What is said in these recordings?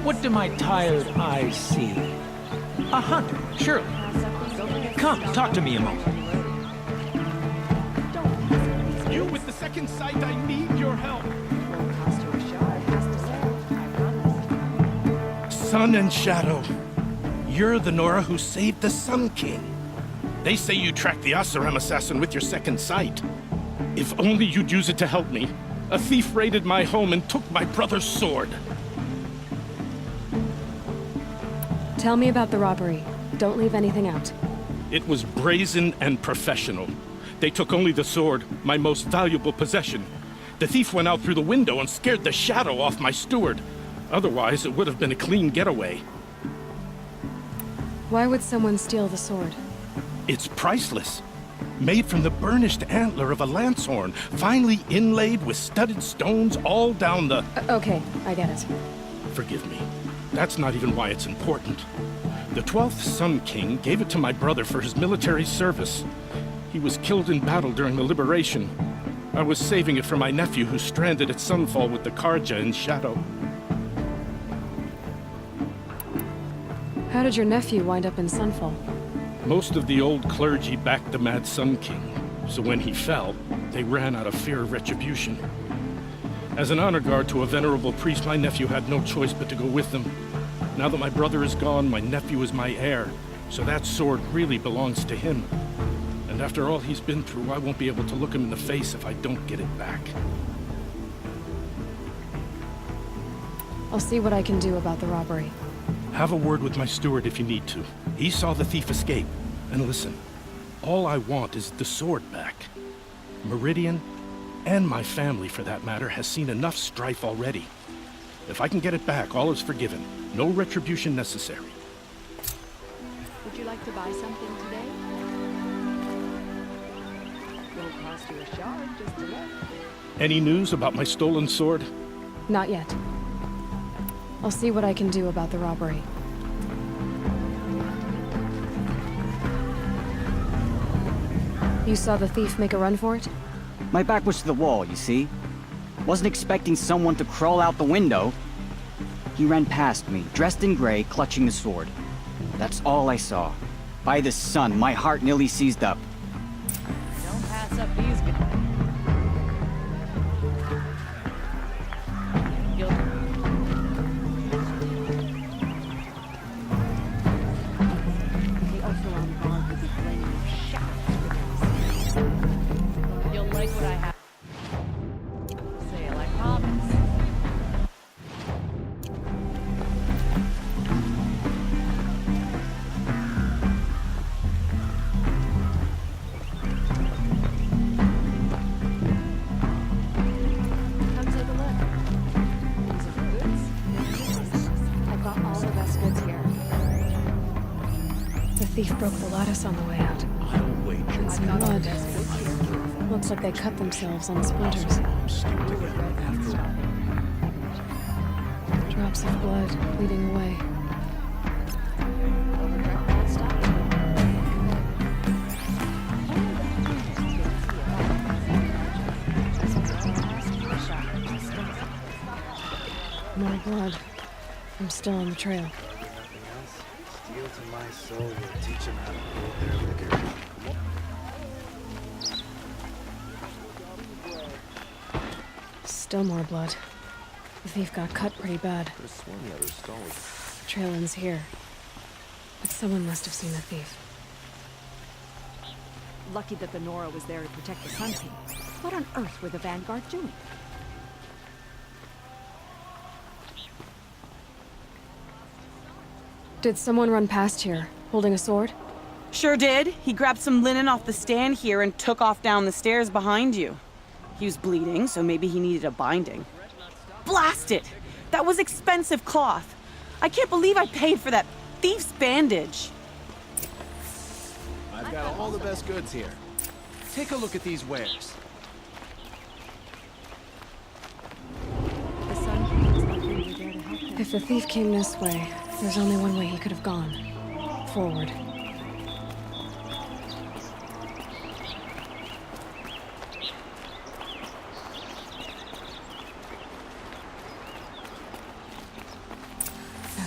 What do my tired eyes see? A hunter, surely. Come, talk to me a moment. You with the second sight, I need your help. Sun and Shadow, you're the Nora who saved the Sun King. They say you tracked the Asaram assassin with your second sight. If only you'd use it to help me. A thief raided my home and took my brother's sword. Tell me about the robbery. Don't leave anything out. It was brazen and professional. They took only the sword, my most valuable possession. The thief went out through the window and scared the shadow off my steward. Otherwise, it would have been a clean getaway. Why would someone steal the sword? It's priceless. Made from the burnished antler of a lancehorn, finely inlaid with studded stones all down the... Okay, I get it. Forgive me. That's not even why it's important. The 12th Sun King gave it to my brother for his military service. He was killed in battle during the liberation. I was saving it for my nephew who's stranded at Sunfall with the Karja in Shadow. How did your nephew wind up in Sunfall? Most of the old clergy backed the Mad Sun King, so when he fell, they ran out of fear of retribution. As an honor guard to a venerable priest, my nephew had no choice but to go with them. Now that my brother is gone, my nephew is my heir, so that sword really belongs to him. And after all he's been through, I won't be able to look him in the face if I don't get it back. I'll see what I can do about the robbery. Have a word with my steward if you need to. He saw the thief escape. And listen, all I want is the sword back. Meridian, and my family for that matter, has seen enough strife already. If I can get it back, all is forgiven. No retribution necessary. Would you like to buy something today? Won't cost you a shard just to look. Any news about my stolen sword? Not yet. I'll see what I can do about the robbery. You saw the thief make a run for it? My back was to the wall, you see? Wasn't expecting someone to crawl out the window. He ran past me, dressed in gray, clutching the sword. That's all I saw. By the sun, my heart nearly seized up. Don't pass up these guys. You'll like what I have. Say, I promise. Come take a look. These are the goods. I've got all the best goods here. The thief broke the lattice on the way out. I'll wager. And some blood. Looks like they cut themselves on the splinters. Drops of blood bleeding away. More blood. I'm still on the trail. Steel to my soul will teach him how to hold their liquor. Still more blood. The thief got cut pretty bad. Could have sworn the other stall was... The trail ends here. But someone must have seen the thief. Lucky that the Nora was there to protect the Sun King. What on earth were the Vanguard doing? Did someone run past here, holding a sword? Sure did. He grabbed some linen off the stand here and took off down the stairs behind you. He was bleeding, so maybe he needed a binding. Blast it! That was expensive cloth. I can't believe I paid for that thief's bandage. I've got all the best goods here. Take a look at these wares. The Sun King was lucky we were there to help him. If the thief came this way, there's only one way he could have gone. Forward.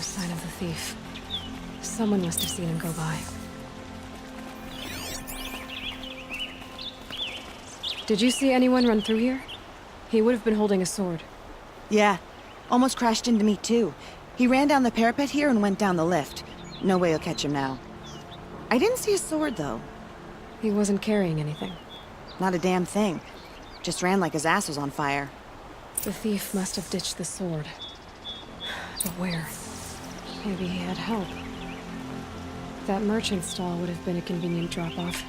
sign of the thief. Someone must have seen him go by. Did you see anyone run through here? He would have been holding a sword. Yeah. Almost crashed into me, too. He ran down the parapet here and went down the lift. No way you'll catch him now. I didn't see a sword, though. He wasn't carrying anything. Not a damn thing. Just ran like his ass was on fire. The thief must have ditched the sword. But where? Maybe he had help. That merchant stall would have been a convenient drop-off.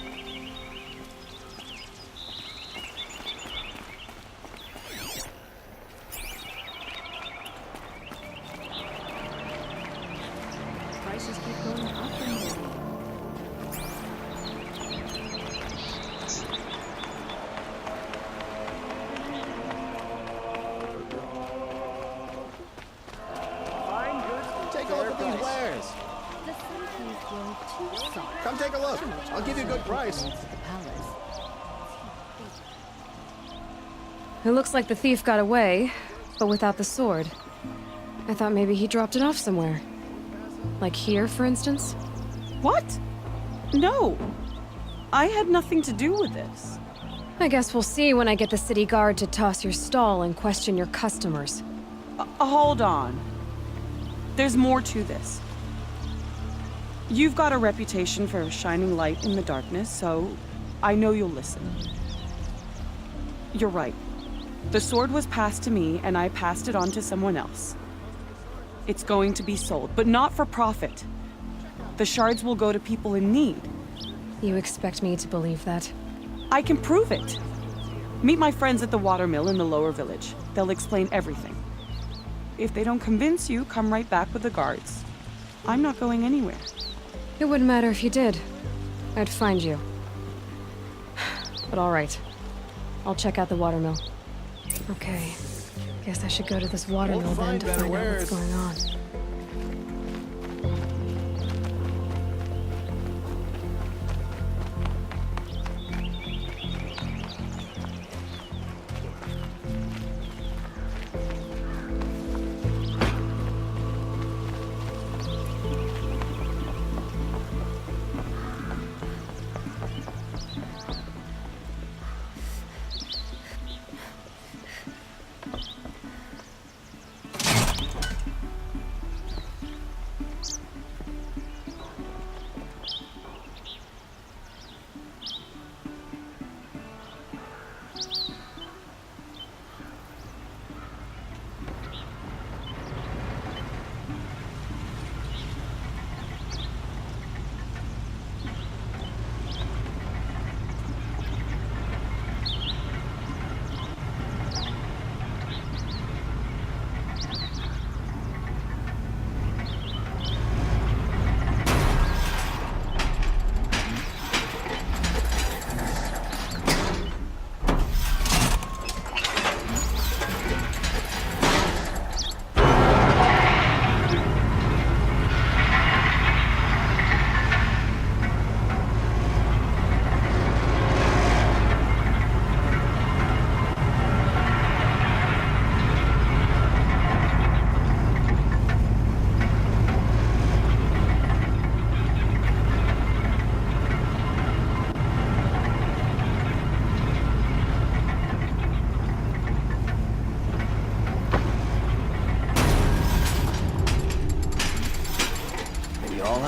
Prices keep going up and down. Take a look at these wares. The Sunkeys grow too soft. Come take a look. I'll give you a good price. The palace. It looks like the thief got away, but without the sword. I thought maybe he dropped it off somewhere. Like here, for instance? What? No. I had nothing to do with this. I guess we'll see when I get the city guard to toss your stall and question your customers. Hold on. There's more to this. You've got a reputation for shining light in the darkness, so I know you'll listen. You're right. The sword was passed to me, and I passed it on to someone else. It's going to be sold, but not for profit. The shards will go to people in need. You expect me to believe that? I can prove it. Meet my friends at the watermill in the lower village. They'll explain everything. If they don't convince you, come right back with the guards. I'm not going anywhere. It wouldn't matter if you did. I'd find you. But all right. I'll check out the watermill. Okay. Guess I should go to this watermill then to find out what's going on.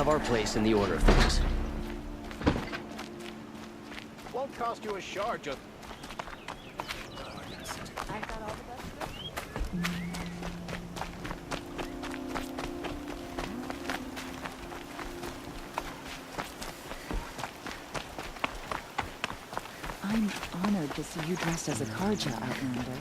Our place in the order of things. Won't cost you a shard, just... I'm honored to see you dressed as a Karja, Outlander.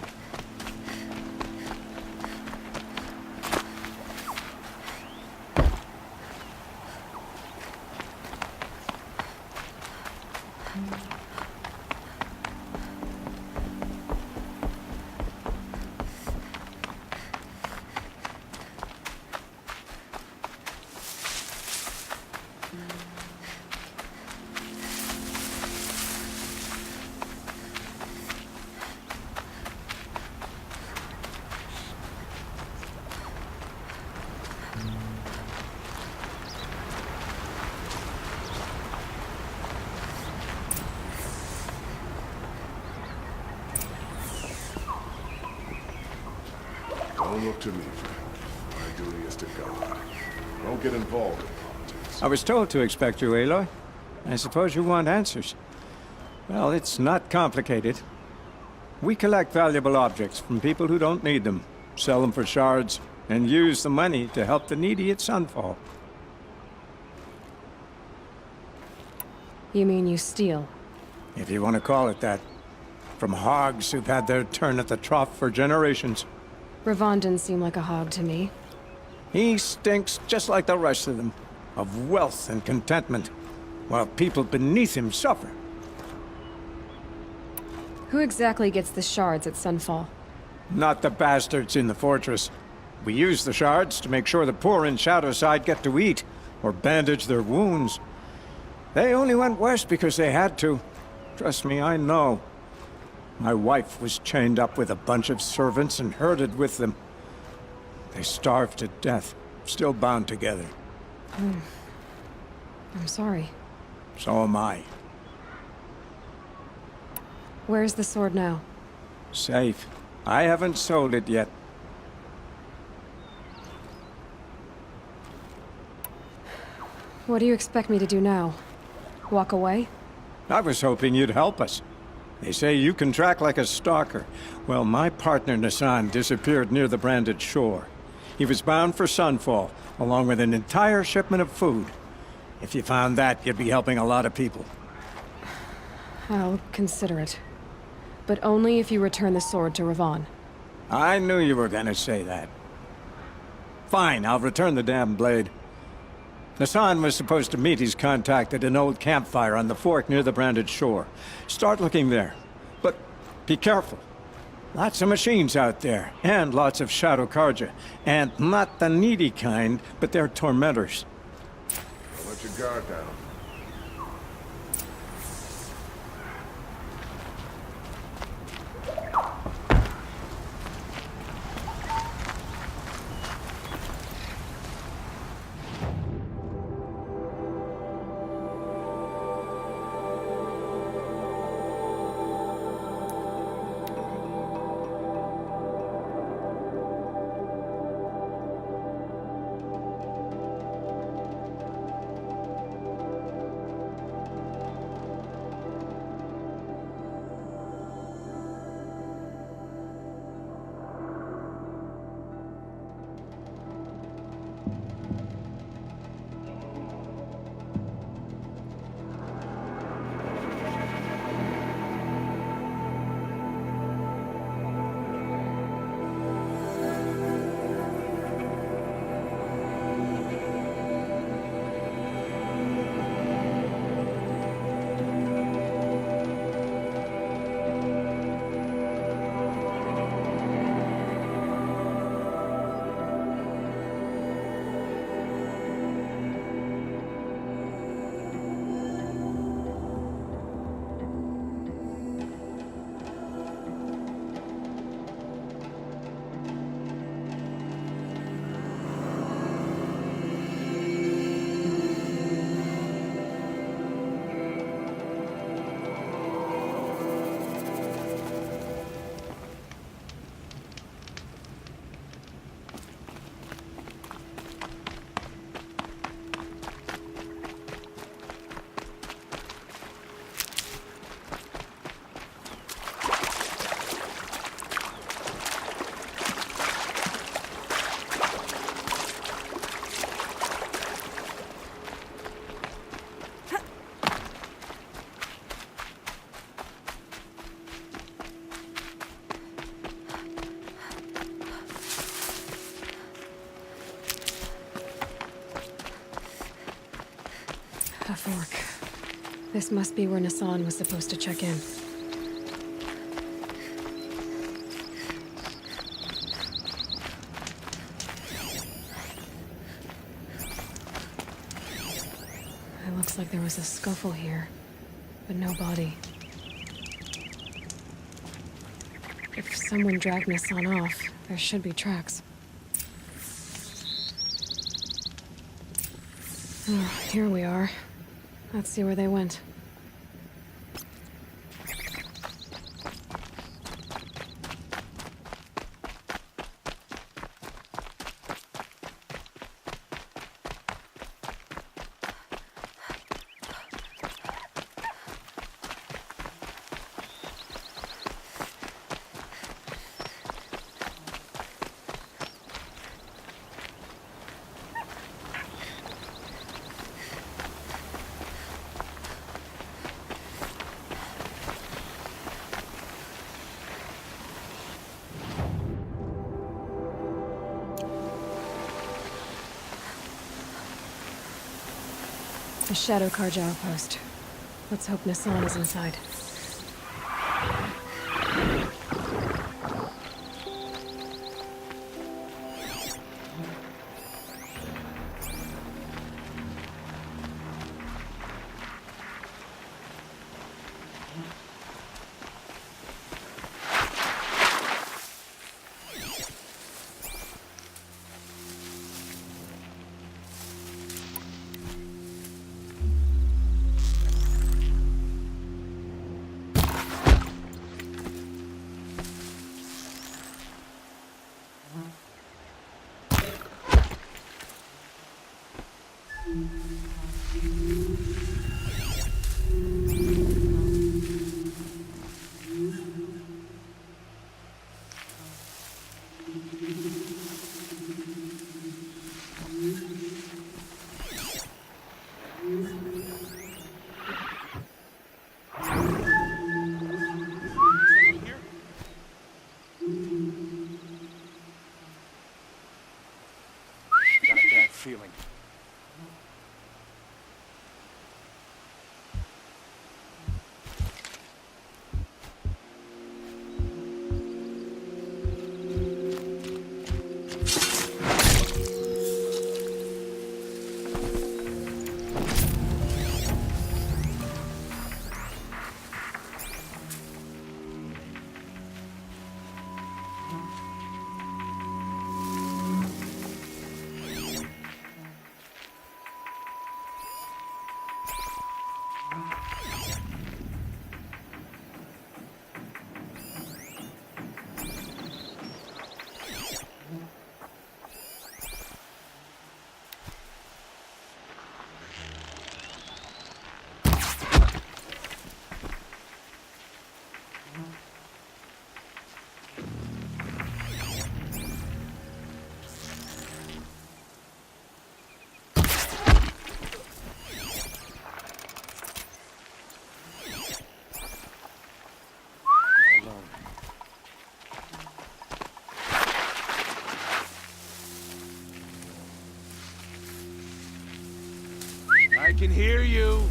Don't look to me, friend. My duty is to God. Don't get involved in politics. I was told to expect you, Aloy. I suppose you want answers. Well, it's not complicated. We collect valuable objects from people who don't need them, sell them for shards, and use the money to help the needy at Sunfall. You mean you steal? If you want to call it that. From hogs who've had their turn at the trough for generations. Ravon didn't seem like a hog to me. He stinks just like the rest of them, of wealth and contentment, while people beneath him suffer. Who exactly gets the shards at Sunfall? Not the bastards in the fortress. We use the shards to make sure the poor in Shadowside get to eat, or bandage their wounds. They only went west because they had to. Trust me, I know. My wife was chained up with a bunch of servants and herded with them. They starved to death, still bound together. I'm sorry. So am I. Where's the sword now? Safe. I haven't sold it yet. What do you expect me to do now? Walk away? I was hoping you'd help us. They say you can track like a stalker. Well, my partner Nassan disappeared near the branded shore. He was bound for Sunfall, along with an entire shipment of food. If you found that, you'd be helping a lot of people. I'll consider it. But only if you return the sword to Ravon. I knew you were gonna say that. Fine, I'll return the damn blade. Nassan was supposed to meet his contact at an old campfire on the fork near the branded shore. Start looking there. But be careful. Lots of machines out there, and lots of Shadow Karja. And not the needy kind, but they're tormentors. Don't let your guard down. A fork. This must be where Nassan was supposed to check in. It looks like there was a scuffle here, but no body. If someone dragged Nassan off, there should be tracks. Oh, here we are. Let's see where they went. The Shadow Karja outpost. Let's hope Nassan is inside. Feeling. I can hear you.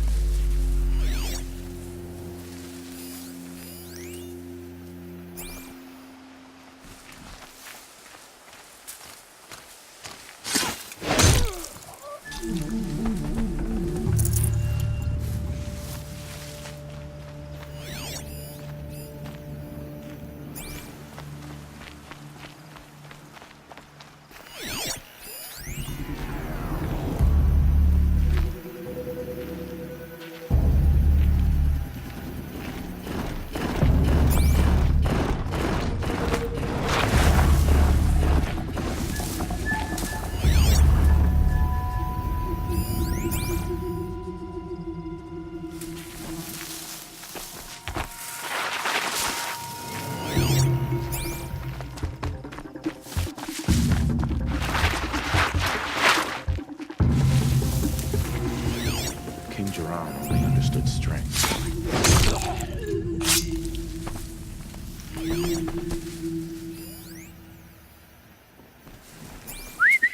Only understood strength.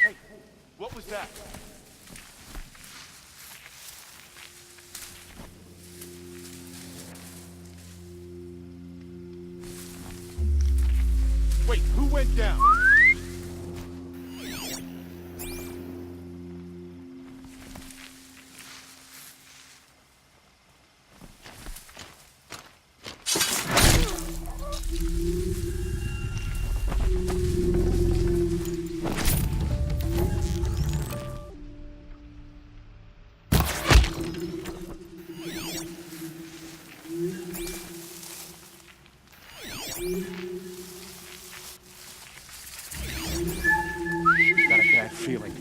Hey, what was that? Wait, who went down? Got a bad feeling.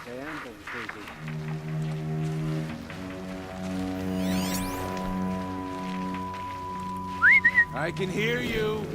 I am going crazy. I can hear you.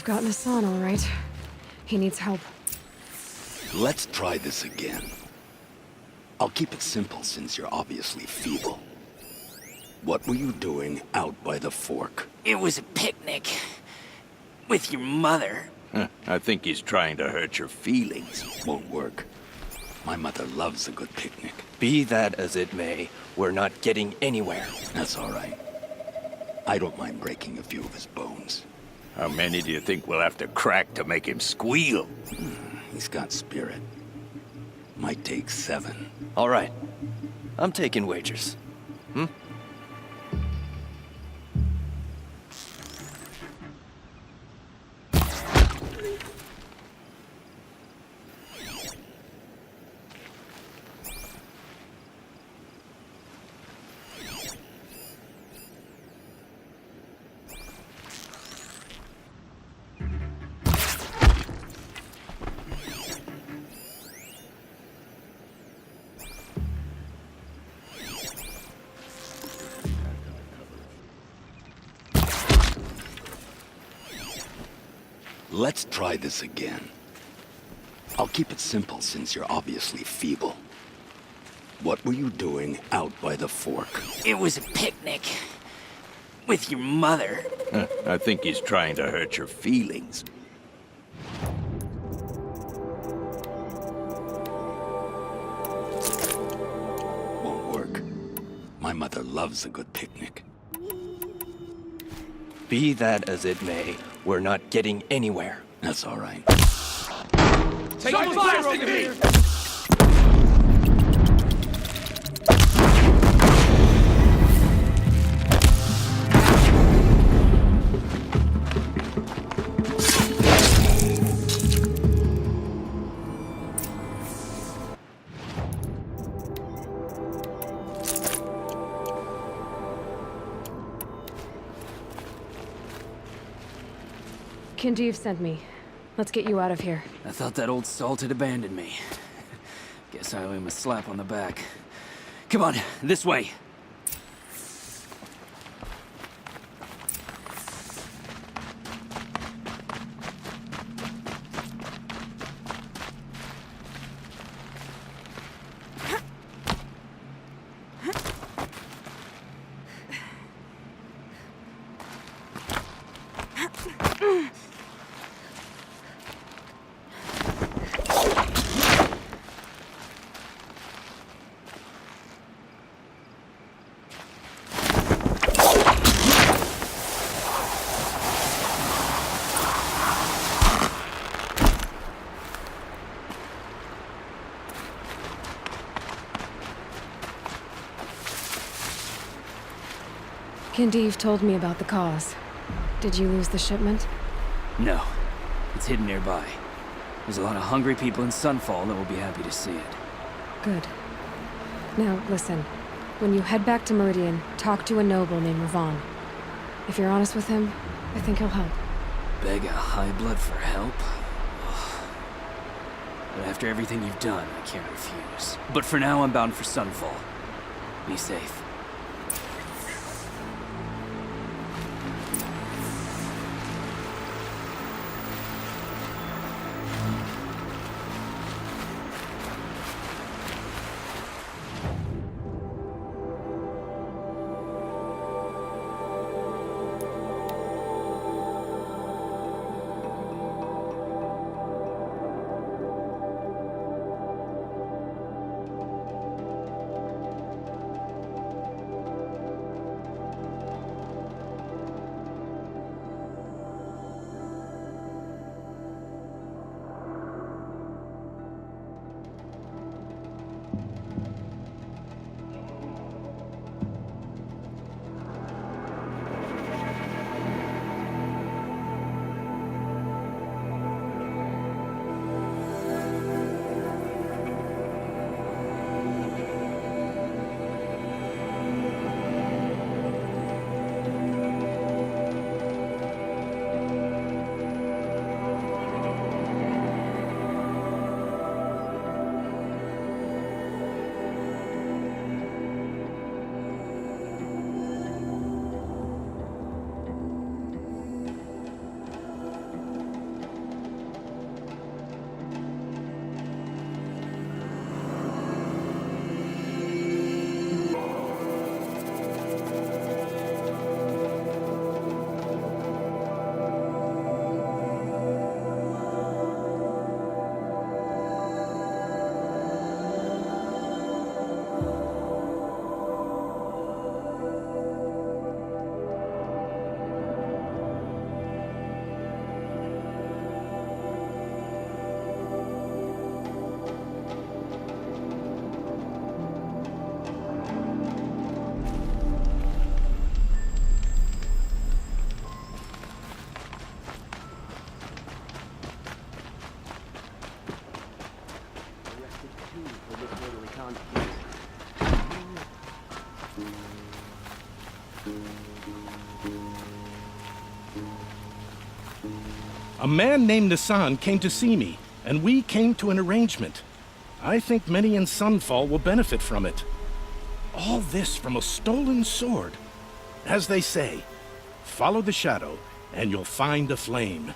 We've got Hassan, all right. He needs help. Let's try this again. I'll keep it simple since you're obviously feeble. What were you doing out by the fork? It was a picnic. With your mother. I think he's trying to hurt your feelings. Won't work. My mother loves a good picnic. Be that as it may, we're not getting anywhere. That's all right. I don't mind breaking a few of his bones. How many do you think we'll have to crack to make him squeal? He's got spirit. Might take 7. All right. I'm taking wagers. Let's try this again. I'll keep it simple since you're obviously feeble. What were you doing out by the fork? It was a picnic. With your mother. I think he's trying to hurt your feelings. Won't work. My mother loves a good picnic. Be that as it may, we're not getting anywhere. That's all right. Take fire over here! Kinjeev sent me. Let's get you out of here. I thought that old salt had abandoned me. Guess I owe him a slap on the back. Come on, this way. Kinjeev told me about the cause. Did you lose the shipment? No. It's hidden nearby. There's a lot of hungry people in Sunfall that will be happy to see it. Good. Now, listen. When you head back to Meridian, talk to a noble named Ravon. If you're honest with him, I think he'll help. Beg a high blood for help? But after everything you've done, I can't refuse. But for now, I'm bound for Sunfall. Be safe. A man named Nissan came to see me, and we came to an arrangement. I think many in Sunfall will benefit from it. All this from a stolen sword. As they say, follow the shadow, and you'll find a flame.